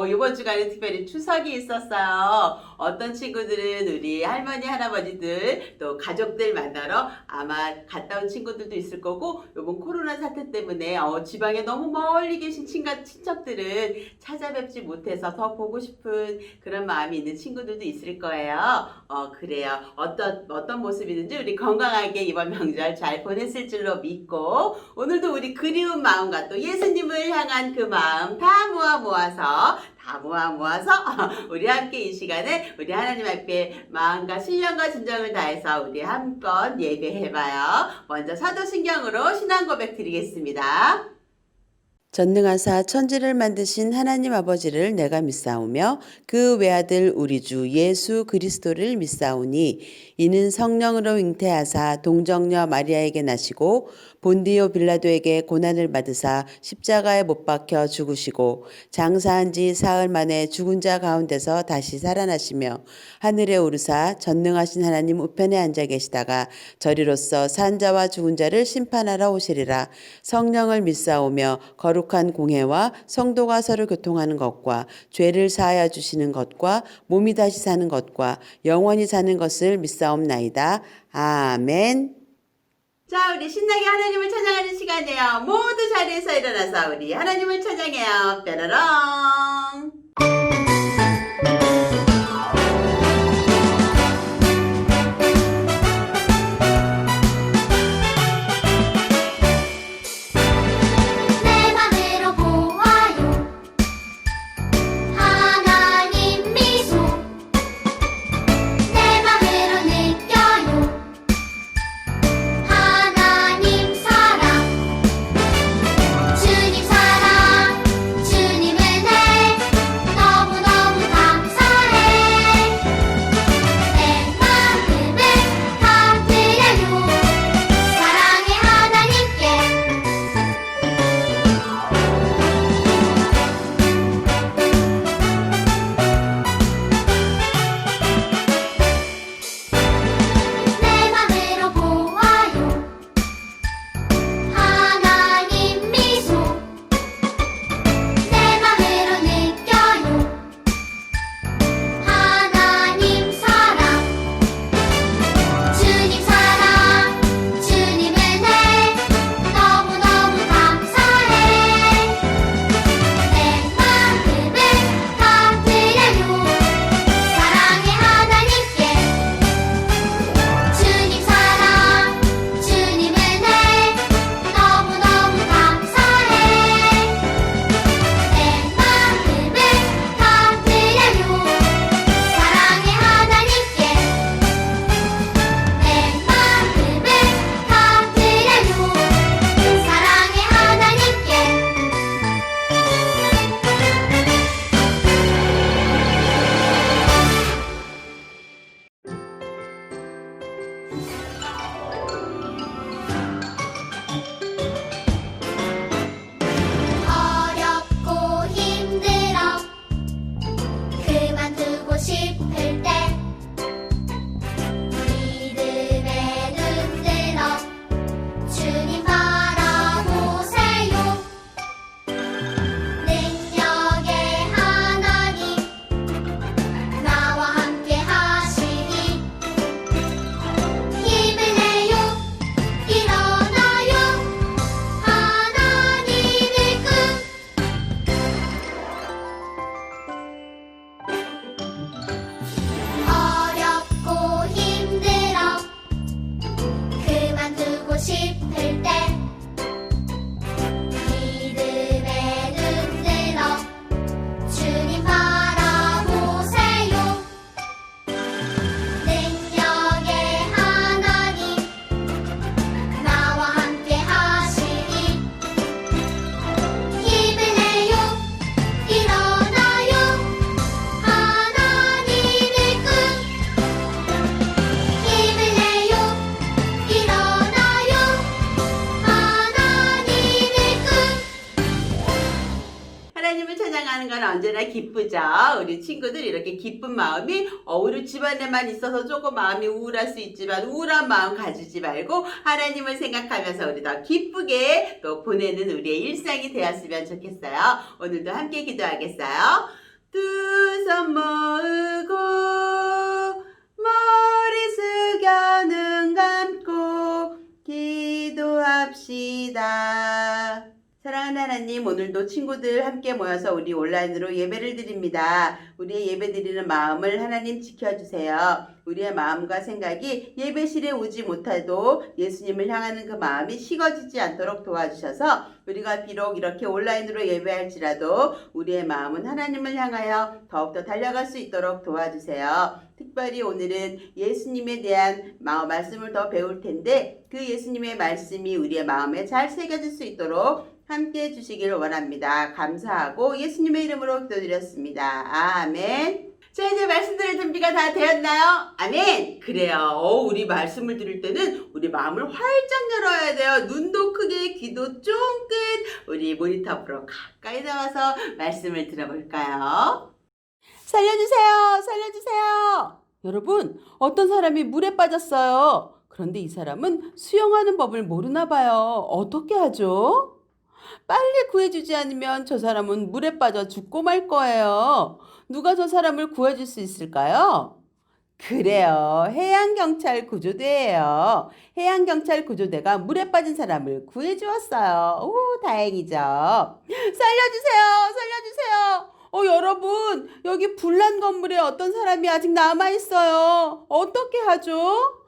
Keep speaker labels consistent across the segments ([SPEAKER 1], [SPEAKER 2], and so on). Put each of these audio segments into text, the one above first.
[SPEAKER 1] 이번 주간에 특별히 추석이 있었어요. 어떤 친구들은 우리 할머니, 할아버지들, 또 가족들 만나러 아마 갔다 온 친구들도 있을 거고, 이번 코로나 사태 때문에 지방에 너무 멀리 계신 친척들은 찾아뵙지 못해서 더 보고 싶은 그런 마음이 있는 친구들도 있을 거예요. 그래요. 어떤 모습이든지 우리 건강하게 이번 명절 잘 보냈을 줄로 믿고, 오늘도 우리 그리운 마음과 또 예수님을 향한 그 마음 다 모아서 우리 함께 이 시간에 우리 하나님 앞에 마음과 신령과 진정을 다해서 우리 한번 예배해봐요. 먼저 사도신경으로 신앙 고백 드리겠습니다.
[SPEAKER 2] 전능하사 천지를 만드신 하나님 아버지를 내가 믿사오며 그 외아들 우리 주 예수 그리스도를 믿사오니 이는 성령으로 잉태하사 동정녀 마리아에게 나시고 본디오 빌라도에게 고난을 받으사 십자가에 못 박혀 죽으시고 장사한 지 사흘 만에 죽은 자 가운데서 다시 살아나시며 하늘에 오르사 전능하신 하나님 우편에 앉아 계시다가 저리로서 산 자와 죽은 자를 심판하러 오시리라. 성령을 믿사오며 거룩한 공회와 성도가 서로 교통하는 것과 죄를 사하여 주시는 것과 몸이 다시 사는 것과 영원히 사는 것을 믿사옵나이다. 아멘.
[SPEAKER 1] 자, 우리 신나게 하나님을 찬양하는 시간이에요. 모두 자리에서 일어나서 우리 하나님을 찬양해요. 뾰로롱.
[SPEAKER 3] 내 맘으로 보아요 하나님 미소 내 맘으로 느껴요 하나님 사랑 주님 사랑 주님 은혜
[SPEAKER 1] 언제나 기쁘죠. 우리 친구들 이렇게 기쁜 마음이 우리 집안에만 있어서 조금 마음이 우울할 수 있지만 우울한 마음 가지지 말고 하나님을 생각하면서 우리 더 기쁘게 또 보내는 우리의 일상이 되었으면 좋겠어요. 오늘도 함께 기도하겠어요. 두 손 모으고 머리 숙여 눈 감고 기도합시다. 사랑하는 하나님, 오늘도 친구들 함께 모여서 우리 온라인으로 예배를 드립니다. 우리의 예배 드리는 마음을 하나님 지켜주세요. 우리의 마음과 생각이 예배실에 오지 못해도 예수님을 향하는 그 마음이 식어지지 않도록 도와주셔서 우리가 비록 이렇게 온라인으로 예배할지라도 우리의 마음은 하나님을 향하여 더욱더 달려갈 수 있도록 도와주세요. 특별히 오늘은 예수님에 대한 말씀을 더 배울 텐데 그 예수님의 말씀이 우리의 마음에 잘 새겨질 수 있도록 함께 해주시길 원합니다. 감사하고 예수님의 이름으로 기도드렸습니다. 아멘. 자, 이제 말씀 들을 준비가 다 되었나요? 아멘. 그래요. 우리 말씀을 들을 때는 우리 마음을 활짝 열어야 돼요. 눈도 크게, 귀도 쫑긋. 우리 모니터 앞으로 가까이 나와서 말씀을 들어볼까요?
[SPEAKER 2] 살려주세요! 살려주세요! 여러분, 어떤 사람이 물에 빠졌어요. 그런데 이 사람은 수영하는 법을 모르나 봐요. 어떻게 하죠? 빨리 구해주지 않으면 저 사람은 물에 빠져 죽고 말 거예요. 누가 저 사람을 구해줄 수 있을까요? 그래요. 해양경찰 구조대예요. 해양경찰 구조대가 물에 빠진 사람을 구해주었어요. 오, 다행이죠. 살려주세요! 살려주세요! 여러분, 여기 불난 건물에 어떤 사람이 아직 남아있어요. 어떻게 하죠?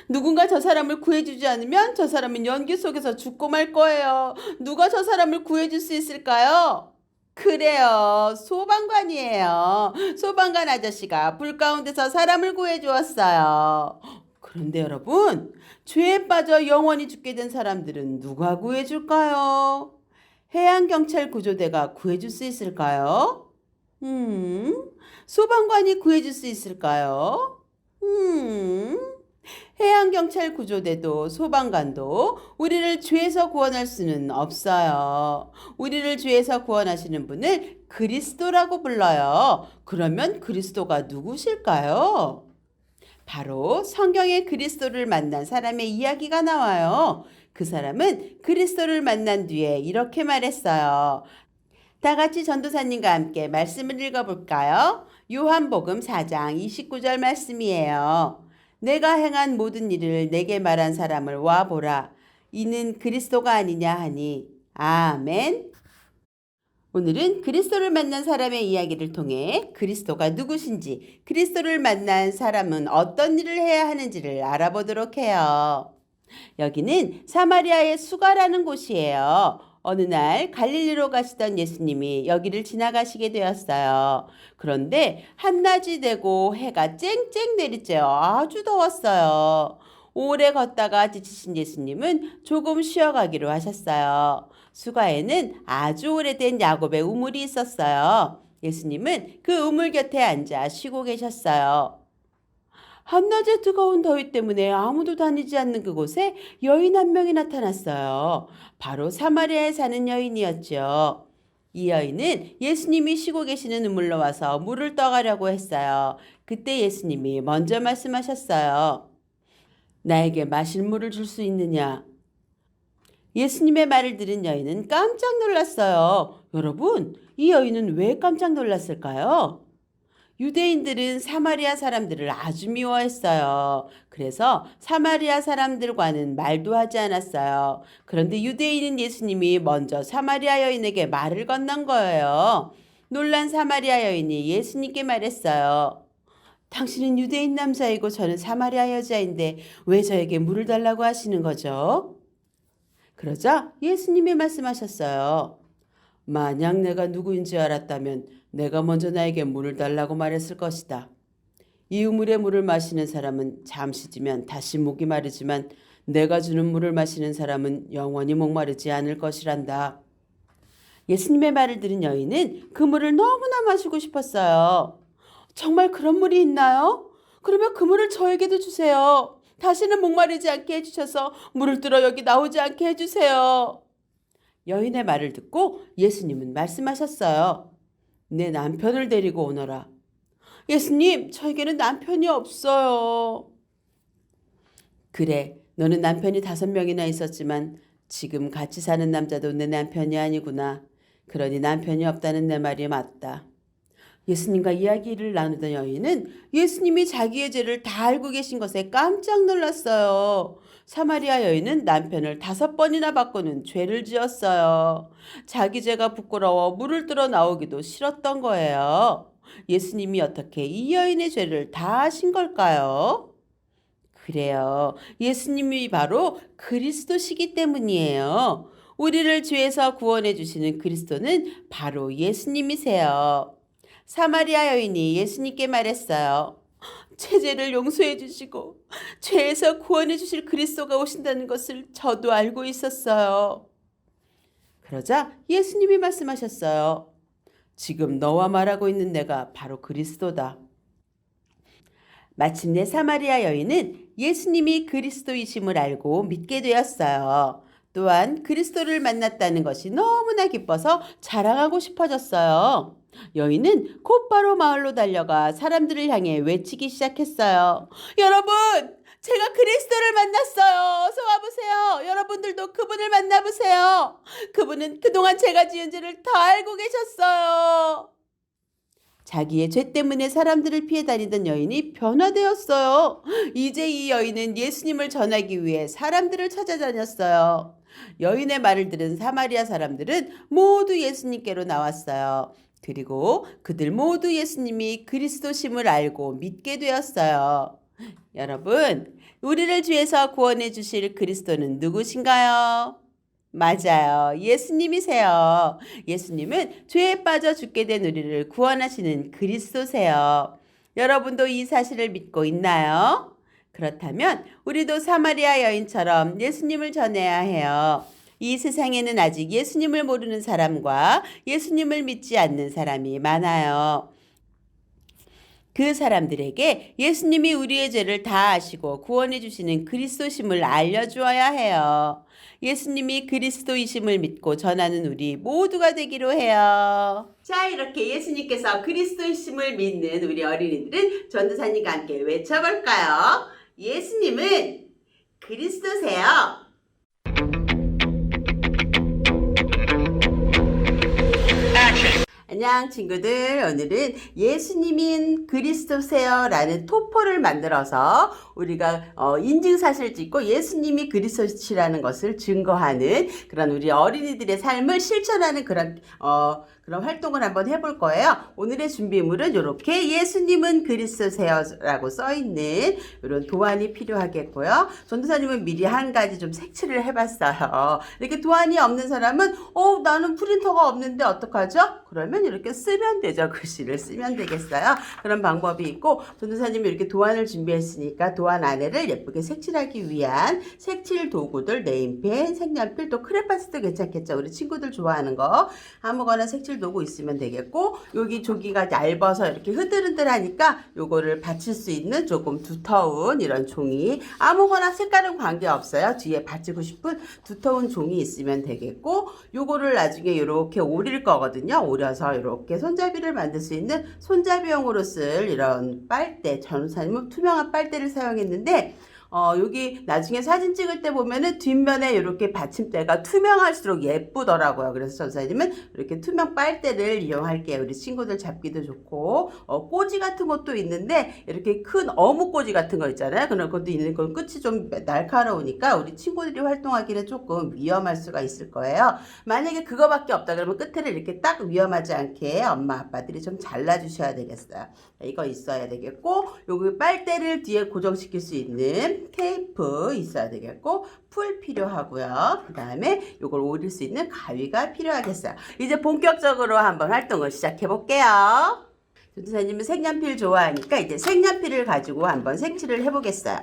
[SPEAKER 2] 누군가 저 사람을 구해주지 않으면 저 사람은 연기 속에서 죽고 말 거예요. 누가 저 사람을 구해줄 수 있을까요? 그래요. 소방관이에요. 소방관 아저씨가 불 가운데서 사람을 구해주었어요. 그런데 여러분, 죄에 빠져 영원히 죽게 된 사람들은 누가 구해줄까요? 해양경찰 구조대가 구해줄 수 있을까요? 소방관이 구해줄 수 있을까요? 해양경찰 구조대도 소방관도 우리를 죄에서 구원할 수는 없어요. 우리를 죄에서 구원하시는 분을 그리스도라고 불러요. 그러면 그리스도가 누구실까요? 바로 성경에 그리스도를 만난 사람의 이야기가 나와요. 그 사람은 그리스도를 만난 뒤에 이렇게 말했어요. 다 같이 전도사님과 함께 말씀을 읽어볼까요? 요한복음 4장 29절 말씀이에요. 내가 행한 모든 일을 내게 말한 사람을 와보라. 이는 그리스도가 아니냐 하니. 아멘. 오늘은 그리스도를 만난 사람의 이야기를 통해 그리스도가 누구신지, 그리스도를 만난 사람은 어떤 일을 해야 하는지를 알아보도록 해요. 여기는 사마리아의 수가라는 곳이에요. 어느 날 갈릴리로 가시던 예수님이 여기를 지나가시게 되었어요. 그런데 한낮이 되고 해가 쨍쨍 내리쬐어 아주 더웠어요. 오래 걷다가 지치신 예수님은 조금 쉬어가기로 하셨어요. 수가에는 아주 오래된 야곱의 우물이 있었어요. 예수님은 그 우물 곁에 앉아 쉬고 계셨어요. 한낮의 뜨거운 더위 때문에 아무도 다니지 않는 그곳에 여인 한 명이 나타났어요. 바로 사마리아에 사는 여인이었죠. 이 여인은 예수님이 쉬고 계시는 우물로 와서 물을 떠가려고 했어요. 그때 예수님이 먼저 말씀하셨어요. 나에게 마실 물을 줄 수 있느냐? 예수님의 말을 들은 여인은 깜짝 놀랐어요. 여러분, 이 여인은 왜 깜짝 놀랐을까요? 유대인들은 사마리아 사람들을 아주 미워했어요. 그래서 사마리아 사람들과는 말도 하지 않았어요. 그런데 유대인은 예수님이 먼저 사마리아 여인에게 말을 건넨 거예요. 놀란 사마리아 여인이 예수님께 말했어요. 당신은 유대인 남자이고 저는 사마리아 여자인데 왜 저에게 물을 달라고 하시는 거죠? 그러자 예수님이 말씀하셨어요. 만약 내가 누구인지 알았다면 내가 먼저 나에게 물을 달라고 말했을 것이다. 이 우물의 물을 마시는 사람은 잠시 뒤면 다시 목이 마르지만 내가 주는 물을 마시는 사람은 영원히 목마르지 않을 것이란다. 예수님의 말을 들은 여인은 그 물을 너무나 마시고 싶었어요. 정말 그런 물이 있나요? 그러면 그 물을 저에게도 주세요. 다시는 목마르지 않게 해주셔서 물을 뚫어 여기 나오지 않게 해주세요. 여인의 말을 듣고 예수님은 말씀하셨어요. 내 남편을 데리고 오너라. 예수님, 저에게는 남편이 없어요. 그래, 너는 남편이 5명이나 있었지만 지금 같이 사는 남자도 내 남편이 아니구나. 그러니 남편이 없다는 내 말이 맞다. 예수님과 이야기를 나누던 여인은 예수님이 자기의 죄를 다 알고 계신 것에 깜짝 놀랐어요. 사마리아 여인은 남편을 5번이나 바꾸는 죄를 지었어요. 자기 죄가 부끄러워 물을 뚫어 나오기도 싫었던 거예요. 예수님이 어떻게 이 여인의 죄를 다 아신 걸까요? 그래요. 예수님이 바로 그리스도시기 때문이에요. 우리를 죄에서 구원해 주시는 그리스도는 바로 예수님이세요. 사마리아 여인이 예수님께 말했어요. 제 죄를 용서해 주시고 죄에서 구원해 주실 그리스도가 오신다는 것을 저도 알고 있었어요. 그러자 예수님이 말씀하셨어요. 지금 너와 말하고 있는 내가 바로 그리스도다. 마침내 사마리아 여인은 예수님이 그리스도이심을 알고 믿게 되었어요. 또한 그리스도를 만났다는 것이 너무나 기뻐서 자랑하고 싶어졌어요. 여인은 곧바로 마을로 달려가 사람들을 향해 외치기 시작했어요. 여러분, 제가 그리스도를 만났어요. 어서 와보세요. 여러분들도 그분을 만나보세요. 그분은 그동안 제가 지은 죄를 다 알고 계셨어요. 자기의 죄 때문에 사람들을 피해 다니던 여인이 변화되었어요. 이제 이 여인은 예수님을 전하기 위해 사람들을 찾아다녔어요. 여인의 말을 들은 사마리아 사람들은 모두 예수님께로 나왔어요. 그리고 그들 모두 예수님이 그리스도심을 알고 믿게 되었어요. 여러분, 우리를 죄에서 구원해 주실 그리스도는 누구신가요? 맞아요. 예수님이세요. 예수님은 죄에 빠져 죽게 된 우리를 구원하시는 그리스도세요. 여러분도 이 사실을 믿고 있나요? 그렇다면 우리도 사마리아 여인처럼 예수님을 전해야 해요. 이 세상에는 아직 예수님을 모르는 사람과 예수님을 믿지 않는 사람이 많아요. 그 사람들에게 예수님이 우리의 죄를 다 아시고 구원해 주시는 그리스도심을 알려주어야 해요. 예수님이 그리스도이심을 믿고 전하는 우리 모두가 되기로 해요.
[SPEAKER 1] 자, 이렇게 예수님께서 그리스도이심을 믿는 우리 어린이들은 전도사님과 함께 외쳐볼까요? 예수님은 그리스도세요. 안녕 친구들, 오늘은 예수님인 그리스도세요 라는 토포를 만들어서 우리가 인증사실 찍고 예수님이 그리스도시라는 것을 증거하는 그런 우리 어린이들의 삶을 실천하는 그런 활동을 한번 해볼 거예요. 오늘의 준비물은 이렇게 예수님은 그리스도세요 라고 써있는 이런 도안이 필요하겠고요. 전도사님은 미리 한 가지 좀 색칠을 해봤어요. 이렇게 도안이 없는 사람은 나는 프린터가 없는데 어떡하죠? 그러면 이렇게 쓰면 되죠. 글씨를 쓰면 되겠어요. 그런 방법이 있고, 전도사님이 이렇게 도안을 준비했으니까 도안 안에를 예쁘게 색칠하기 위한 색칠 도구들, 네임펜, 색연필, 또 크레파스도 괜찮겠죠. 우리 친구들 좋아하는 거 아무거나 색칠 도구 있으면 되겠고, 여기 조기가 얇아서 이렇게 흐들흐들하니까 요거를 받칠 수 있는 조금 두터운 이런 종이, 아무거나 색깔은 관계없어요. 뒤에 받치고 싶은 두터운 종이 있으면 되겠고, 요거를 나중에 이렇게 오릴 거거든요. 오려서 이렇게 손잡이를 만들 수 있는 손잡이용으로 쓸 이런 빨대, 전도사님은 투명한 빨대를 사용했는데 여기 나중에 사진 찍을 때 보면은 뒷면에 이렇게 받침대가 투명할수록 예쁘더라고요. 그래서 전도사님은 이렇게 투명 빨대를 이용할게요. 우리 친구들 잡기도 좋고, 꼬지 같은 것도 있는데 이렇게 큰 어묵꼬지 같은 거 있잖아요. 그런 것도 있는 건 끝이 좀 날카로우니까 우리 친구들이 활동하기는 조금 위험할 수가 있을 거예요. 만약에 그거밖에 없다 그러면 끝에를 이렇게 딱 위험하지 않게 엄마 아빠들이 좀 잘라주셔야 되겠어요. 이거 있어야 되겠고, 여기 빨대를 뒤에 고정시킬 수 있는 테이프 있어야 되겠고, 풀 필요하고요. 그 다음에 이걸 오릴 수 있는 가위가 필요하겠어요. 이제 본격적으로 한번 활동을 시작해 볼게요. 전도사님은 색연필 좋아하니까 이제 색연필을 가지고 한번 색칠을 해보겠어요.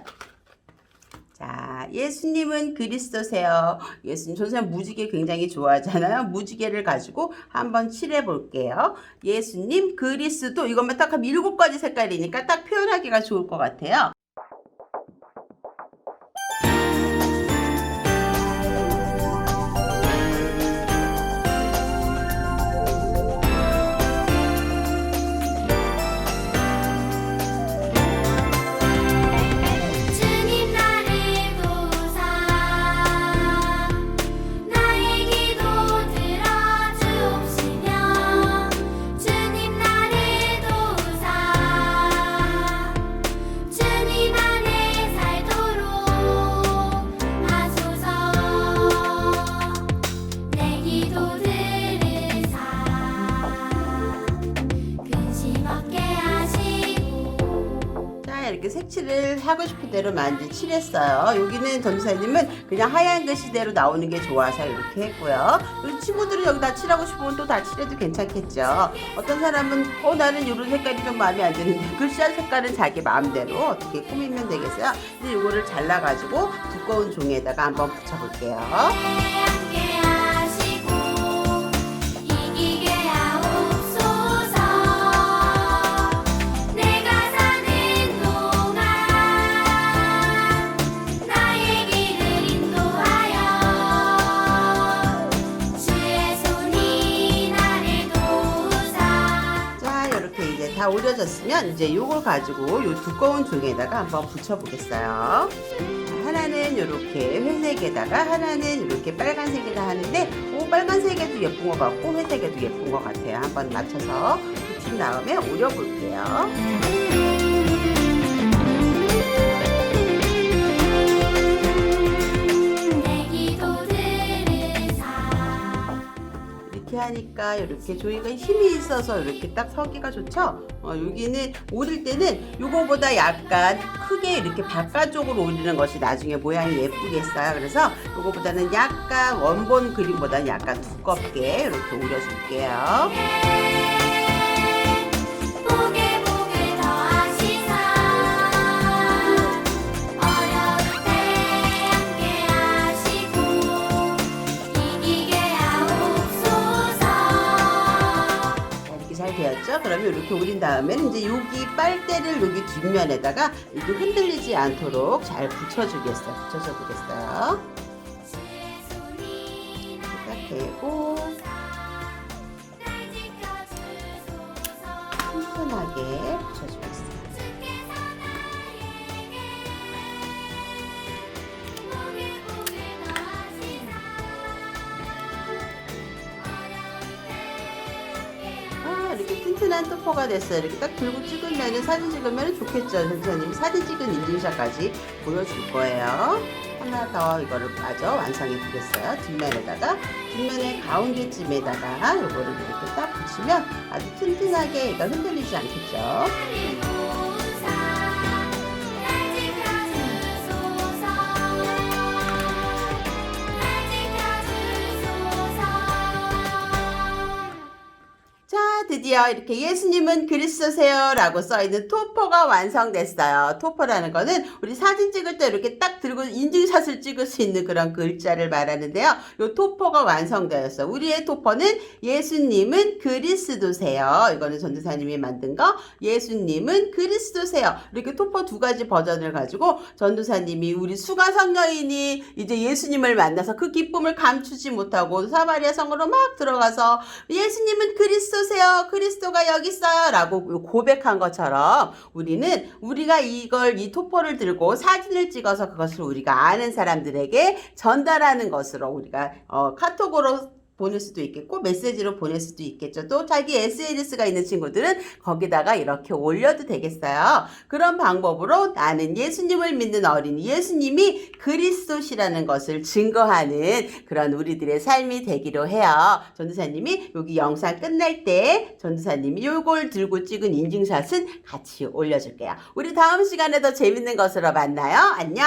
[SPEAKER 1] 자, 예수님은 그리스도세요. 예수님, 전도사님 무지개 굉장히 좋아하잖아요. 무지개를 가지고 한번 칠해 볼게요. 예수님 그리스도, 이것만 딱 하면 7가지 색깔이니까 딱 표현하기가 좋을 것 같아요.
[SPEAKER 2] 이렇게 색칠을 하고 싶은 대로 많이 칠했어요. 여기는 전도사님은 그냥 하얀 글씨대로 나오는 게 좋아서 이렇게 했고요. 우리 친구들은 여기다 칠하고 싶으면 또 다 칠해도 괜찮겠죠. 어떤 사람은 나는 이런 색깔이 좀 마음에 안 드는데 글씨한 색깔은 자기 마음대로 어떻게 꾸미면 되겠어요. 근데 이거를 잘라가지고 두꺼운 종이에다가 한번 붙여볼게요.
[SPEAKER 3] 함께 하시고 이기게 하옵소서. 내가 사는 동안 나의 길을 인도하여 주의 손이 나를 도우사.
[SPEAKER 2] 자, 이렇게 이제 다 오려졌으면 이제 요걸 가지고 요 두꺼운 종이에다가 한번 붙여보겠어요. 하나는 이렇게 회색에다가 하나는 이렇게 빨간색에다 하는데 빨간색에도 예쁜 것 같고 회색에도 예쁜 것 같아요. 한번 맞춰서 붙인 다음에 오려볼게요.
[SPEAKER 3] 내 기도 들으사.
[SPEAKER 2] 이렇게 하니까 이렇게 종이가 힘이 있어서 이렇게 딱 서기가 좋죠? 여기는 오릴 때는 이거보다 약간 크게 이렇게 바깥쪽으로 오리는 것이 나중에 모양이 예쁘겠어요. 그래서 이거보다는 약간 원본 그림보다는 약간 두껍게 이렇게 오려줄게요.
[SPEAKER 3] 복에 복을 더하시사. 어려울 때 함께 하시고 이기게 하옵소서.
[SPEAKER 2] 자, 이렇게 잘 되었죠? 그러면 이렇게 오린 다음에는 이제 여기 빨대를 여기 뒷면에다가 이게 흔들리지 않도록 잘 붙여줘 보겠어요.
[SPEAKER 3] 주의 손이
[SPEAKER 2] 딱
[SPEAKER 3] 나를
[SPEAKER 2] 대고
[SPEAKER 3] 날 지켜주소서.
[SPEAKER 2] 튼튼하게 붙여주겠어요.
[SPEAKER 3] 주께서 나에게 복에 복을 더하시사. 어려울 때
[SPEAKER 2] 이렇게 튼튼한 토퍼가 됐어요. 이렇게 딱 들고 찍으면 사진 찍으면 좋겠죠. 선생님 사진 찍은 인증샷까지 보여줄 거예요. 하나 더 이거를 마저 완성해 보겠어요. 뒷면의 가운데쯤에다가 이거를 이렇게 딱 붙이면 아주 튼튼하게 얘가 흔들리지 않겠죠.
[SPEAKER 3] 나를 도우사. 날 지켜주소서. 날 지켜주소서.
[SPEAKER 2] 자, 드디어 이렇게 예수님은 그리스도세요 라고 써있는 토퍼가 완성됐어요. 토퍼라는 거는 우리 사진 찍을 때 이렇게 딱 들고 인증샷을 찍을 수 있는 그런 글자를 말하는데요. 요 토퍼가 완성되었어요. 우리의 토퍼는 예수님은 그리스도세요. 이거는 전도사님이 만든 거. 예수님은 그리스도세요. 이렇게 토퍼 두 가지 버전을 가지고 전도사님이 우리 수가 성녀인이 이제 예수님을 만나서 그 기쁨을 감추지 못하고 사마리아 성으로 막 들어가서 예수님은 그리스도세요. 그리스도가 여기 있어요. 라고 고백한 것처럼 우리는 우리가 이 토퍼를 들고 사진을 찍어서 그것을 우리가 아는 사람들에게 전달하는 것으로 우리가 카톡으로 보낼 수도 있겠고 메시지로 보낼 수도 있겠죠. 또 자기 SNS가 있는 친구들은 거기다가 이렇게 올려도 되겠어요. 그런 방법으로 나는 예수님을 믿는 어린이, 예수님이 그리스도시라는 것을 증거하는 그런 우리들의 삶이 되기로 해요. 전도사님이 여기 영상 끝날 때 전도사님이 요걸 들고 찍은 인증샷은 같이 올려줄게요. 우리 다음 시간에 더 재밌는 것으로 만나요. 안녕.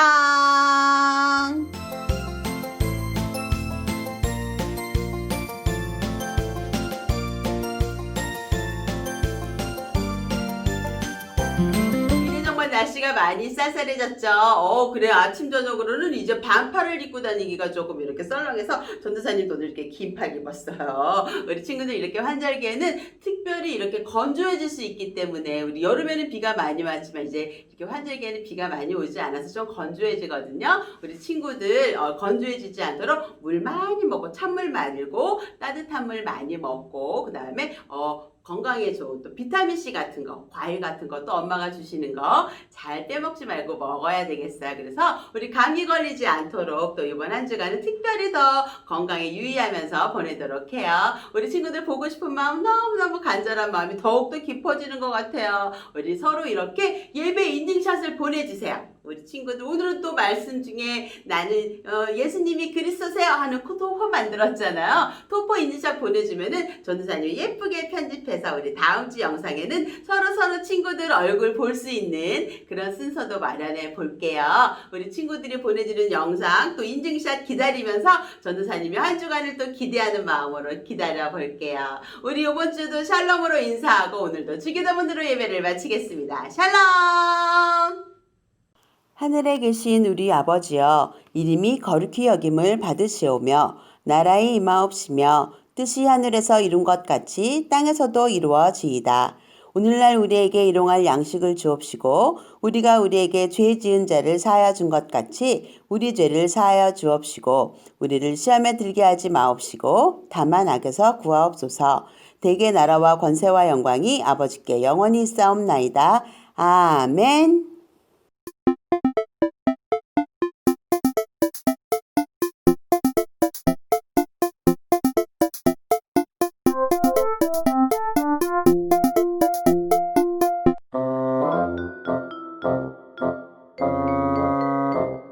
[SPEAKER 2] 날씨가 많이 쌀쌀해졌죠. 그래 아침 저녁으로는 이제 반팔을 입고 다니기가 조금 이렇게 썰렁해서 전도사님도 오늘 이렇게 긴팔 입었어요. 우리 친구들 이렇게 환절기에는 특별히 이렇게 건조해질 수 있기 때문에 우리 여름에는 비가 많이 왔지만 이제 이렇게 환절기에는 비가 많이 오지 않아서 좀 건조해지거든요. 우리 친구들 건조해지지 않도록 물 많이 먹고 찬물 마르고 따뜻한 물 많이 먹고 그 다음에 건강에 좋은 또 비타민C 같은 거, 과일 같은 것도 엄마가 주시는 거 잘 빼먹지 말고 먹어야 되겠어요. 그래서 우리 감기 걸리지 않도록 또 이번 한 주간은 특별히 더 건강에 유의하면서 보내도록 해요. 우리 친구들 보고 싶은 마음 너무너무 간절한 마음이 더욱더 깊어지는 것 같아요. 우리 서로 이렇게 예배 인증샷을 보내주세요.
[SPEAKER 1] 우리 친구들 오늘은 또 말씀 중에 나는 예수님이 그리스도세요 하는 토포 만들었잖아요. 토포 인증샷 보내주면은 전도사님이 예쁘게 편집해서 우리 다음 주 영상에는 서로 친구들 얼굴 볼 수 있는 그런 순서도 마련해 볼게요. 우리 친구들이 보내주는 영상 또 인증샷 기다리면서 전도사님이 한 주간을 또 기대하는 마음으로 기다려 볼게요. 우리 이번 주도 샬롬으로 인사하고 오늘도 주기도문으로 예배를 마치겠습니다. 샬롬!
[SPEAKER 2] 하늘에 계신 우리 아버지여, 이름이 거룩히 여김을 받으시오며 나라의 임하옵시며 뜻이 하늘에서 이룬 것 같이 땅에서도 이루어지이다. 오늘날 우리에게 일용할 양식을 주옵시고 우리가 우리에게 죄 지은 자를 사하여 준 것 같이 우리 죄를 사하여 주옵시고 우리를 시험에 들게 하지 마옵시고 다만 악에서 구하옵소서. 대개 나라와 권세와 영광이 아버지께 영원히 있사옵나이다. 아멘.